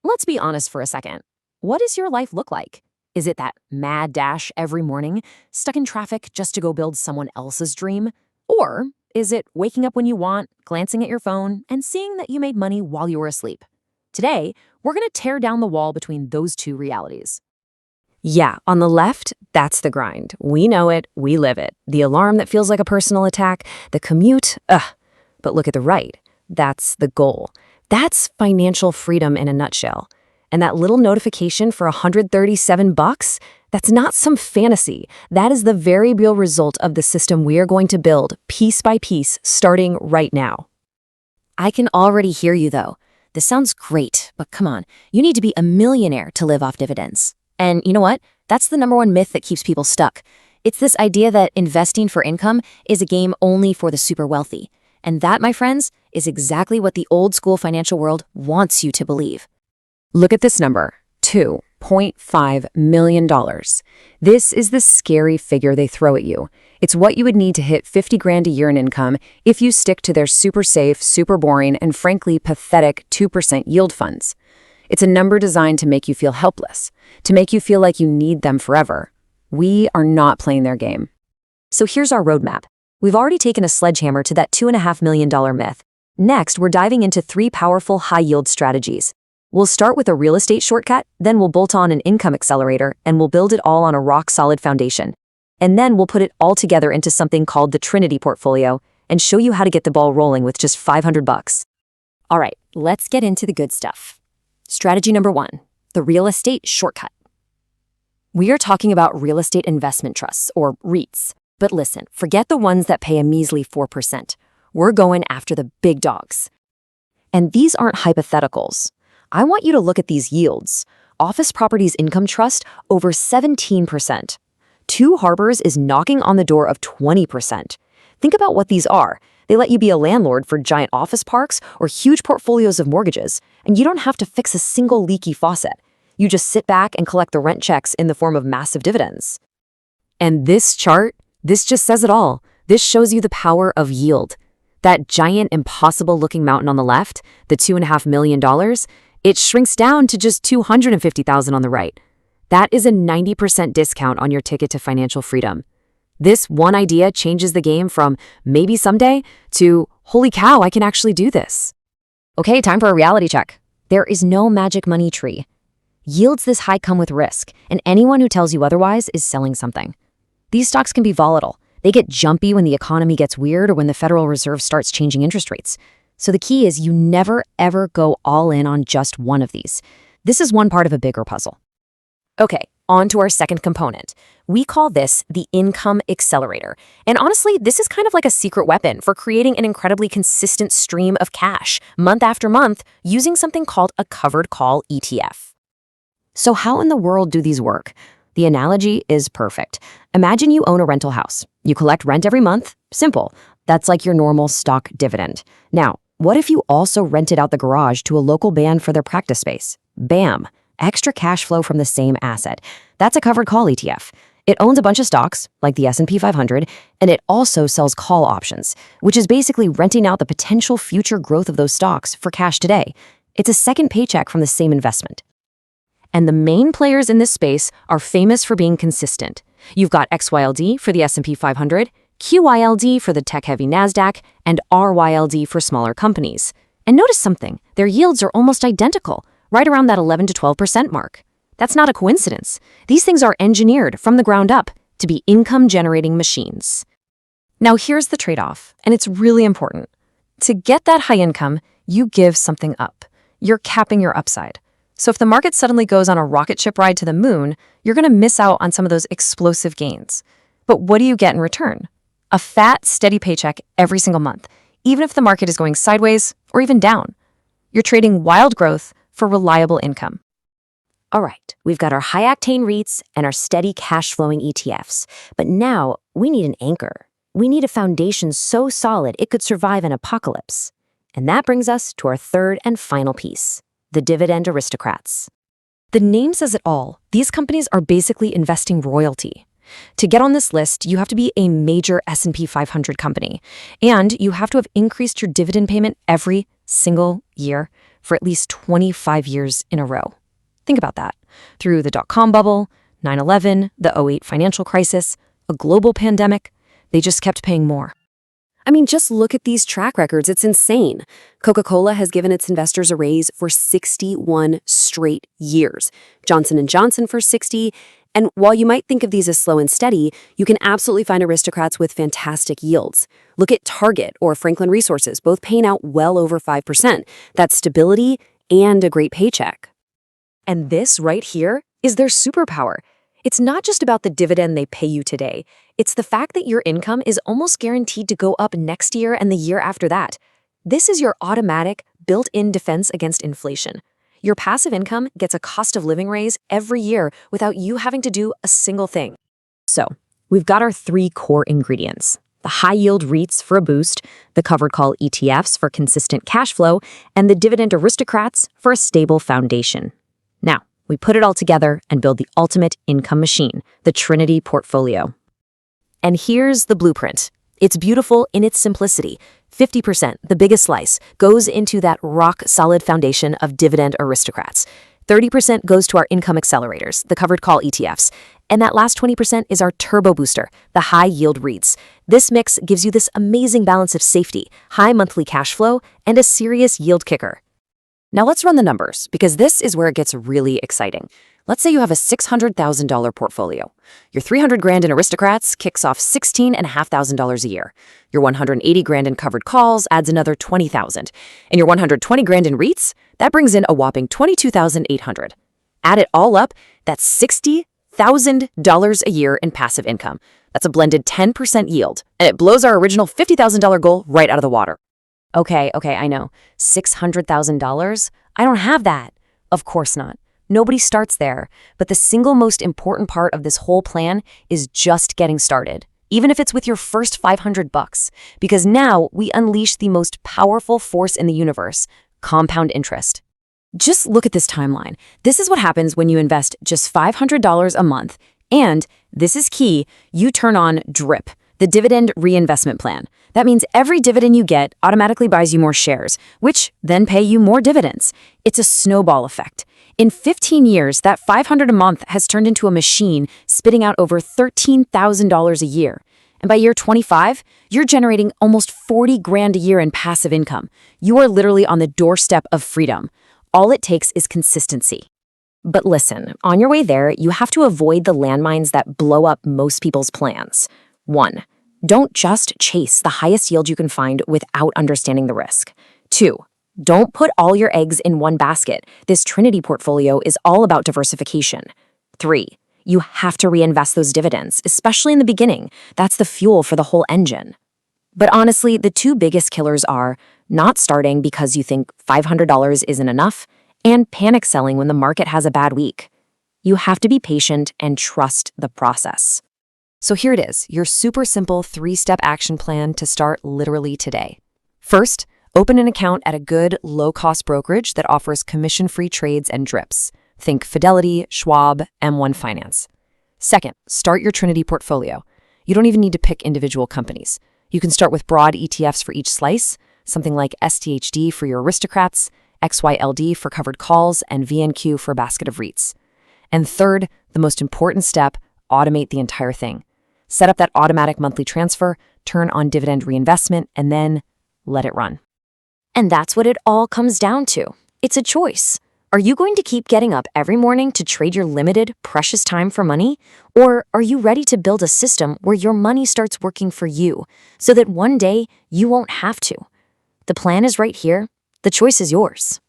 Let's be honest for a second. What does your life look like? Is it that mad dash every morning, stuck in traffic just to go build someone else's dream? Or is it waking up when you want, glancing at your phone, and seeing that you made money while you were asleep? Today, we're going to tear down the wall between those two realities. Yeah, on the left, that's the grind. We know it, we live it. The alarm that feels like a personal attack, the commute, ugh. But look at the right. That's the goal. That's financial freedom in a nutshell. And that little notification for $137, that's not some fantasy. That is the very real result of the system we are going to build piece by piece starting right now. I can already hear you though. This sounds great, but come on, you need to be a millionaire to live off dividends. And you know what? That's the #1 myth that keeps people stuck. It's this idea that investing for income is a game only for the super wealthy. And that, my friends, is exactly what the old school financial world wants you to believe. Look at this number, $2.5 million. This is the scary figure they throw at you. It's what you would need to hit 50 grand a year in income if you stick to their super safe, super boring, and frankly pathetic 2% yield funds. It's a number designed to make you feel helpless, to make you feel like you need them forever. We are not playing their game. So here's our roadmap. We've already taken a sledgehammer to that $2.5 million myth. Next, we're diving into 3 powerful high-yield strategies. We'll start with a real estate shortcut, then we'll bolt on an income accelerator, and we'll build it all on a rock-solid foundation. And then we'll put it all together into something called the Trinity portfolio and show you how to get the ball rolling with just $500. All right, let's get into the good stuff. Strategy number 1, the real estate shortcut. We are talking about real estate investment trusts, or REITs. But listen, forget the ones that pay a measly 4%. We're going after the big dogs. And these aren't hypotheticals. I want you to look at these yields. Office Properties Income Trust, over 17%. Two Harbors is knocking on the door of 20%. Think about what these are. They let you be a landlord for giant office parks or huge portfolios of mortgages, and you don't have to fix a single leaky faucet. You just sit back and collect the rent checks in the form of massive dividends. And this chart, this just says it all. This shows you the power of yield. That giant, impossible-looking mountain on the left, the $2.5 million, it shrinks down to just $250,000 on the right. That is a 90% discount on your ticket to financial freedom. This one idea changes the game from maybe someday to holy cow, I can actually do this. Okay, time for a reality check. There is no magic money tree. Yields this high come with risk, and anyone who tells you otherwise is selling something. These stocks can be volatile. They get jumpy when the economy gets weird or when the Federal Reserve starts changing interest rates. So the key is you never, ever go all in on just one of these. This is one part of a bigger puzzle. Okay, on to our second component. We call this the income accelerator. And honestly, this is kind of like a secret weapon for creating an incredibly consistent stream of cash month after month using something called a covered call ETF. So how in the world do these work? The analogy is perfect. Imagine you own a rental house. You collect rent every month. Simple. That's like your normal stock dividend. Now, what if you also rented out the garage to a local band for their practice space? Bam! Extra cash flow from the same asset. That's a covered call ETF. It owns a bunch of stocks, like the S&P 500, and it also sells call options, which is basically renting out the potential future growth of those stocks for cash today. It's a second paycheck from the same investment. And the main players in this space are famous for being consistent. You've got XYLD for the S&P 500, QYLD for the tech-heavy NASDAQ, and RYLD for smaller companies. And notice something, their yields are almost identical, right around that 11 to 12% mark. That's not a coincidence. These things are engineered from the ground up to be income-generating machines. Now here's the trade-off, and it's really important. To get that high income, you give something up. You're capping your upside. So if the market suddenly goes on a rocket ship ride to the moon, you're going to miss out on some of those explosive gains. But what do you get in return? A fat, steady paycheck every single month, even if the market is going sideways or even down. You're trading wild growth for reliable income. All right, we've got our high-octane REITs and our steady cash-flowing ETFs. But now we need an anchor. We need a foundation so solid it could survive an apocalypse. And that brings us to our third and final piece. The dividend aristocrats. The name says it all. These companies are basically investing royalty. To get on this list, you have to be a major S&P 500 company, and you have to have increased your dividend payment every single year for at least 25 years in a row. Think about that. Through the dot-com bubble, 9/11, the '08 financial crisis, a global pandemic, they just kept paying more. I mean, just look at these track records. It's insane. Coca-Cola has given its investors a raise for 61 straight years. Johnson & Johnson for 60. And while you might think of these as slow and steady, you can absolutely find aristocrats with fantastic yields. Look at Target or Franklin Resources, both paying out well over 5%. That's stability and a great paycheck. And this right here is their superpower. It's not just about the dividend they pay you today. It's the fact that your income is almost guaranteed to go up next year and the year after that. This is your automatic, built-in defense against inflation. Your passive income gets a cost of living raise every year without you having to do a single thing. So, we've got our 3 core ingredients: the high-yield REITs for a boost, the covered call ETFs for consistent cash flow, and the dividend aristocrats for a stable foundation. Now, we put it all together and build the ultimate income machine, the Trinity portfolio. And here's the blueprint. It's beautiful in its simplicity. 50%, the biggest slice, goes into that rock-solid foundation of dividend aristocrats. 30% goes to our income accelerators, the covered call ETFs. And that last 20% is our turbo booster, the high-yield REITs. This mix gives you this amazing balance of safety, high monthly cash flow, and a serious yield kicker. Now let's run the numbers, because this is where it gets really exciting. Let's say you have a $600,000 portfolio. Your $300,000 in aristocrats kicks off $16,500 a year. Your $180,000 in covered calls adds another $20,000. And your $120,000 in REITs, that brings in a whopping $22,800. Add it all up, that's $60,000 a year in passive income. That's a blended 10% yield, and it blows our original $50,000 goal right out of the water. Okay, I know. $600,000? I don't have that. Of course not. Nobody starts there. But the single most important part of this whole plan is just getting started, even if it's with your first $500. Because now we unleash the most powerful force in the universe, compound interest. Just look at this timeline. This is what happens when you invest just $500 a month. And, this is key, you turn on DRIP, the Dividend Reinvestment Plan. That means every dividend you get automatically buys you more shares, which then pay you more dividends. It's a snowball effect. In 15 years, that $500 a month has turned into a machine spitting out over $13,000 a year. And by year 25, you're generating almost $40,000 a year in passive income. You are literally on the doorstep of freedom. All it takes is consistency. But listen, on your way there, you have to avoid the landmines that blow up most people's plans. 1. Don't just chase the highest yield you can find without understanding the risk. 2. Don't put all your eggs in one basket. This Trinity portfolio is all about diversification. 3. You have to reinvest those dividends, especially in the beginning. That's the fuel for the whole engine. But honestly, the 2 biggest killers are not starting because you think $500 isn't enough, and panic selling when the market has a bad week. You have to be patient and trust the process. So here it is, your super simple 3-step action plan to start literally today. First, open an account at a good, low-cost brokerage that offers commission-free trades and drips. Think Fidelity, Schwab, M1 Finance. Second, start your Trinity portfolio. You don't even need to pick individual companies. You can start with broad ETFs for each slice, something like STHD for your aristocrats, XYLD for covered calls, and VNQ for a basket of REITs. And third, the most important step, automate the entire thing. Set up that automatic monthly transfer, turn on dividend reinvestment, and then let it run. And that's what it all comes down to. It's a choice. Are you going to keep getting up every morning to trade your limited, precious time for money? Or are you ready to build a system where your money starts working for you so that one day you won't have to? The plan is right here. The choice is yours.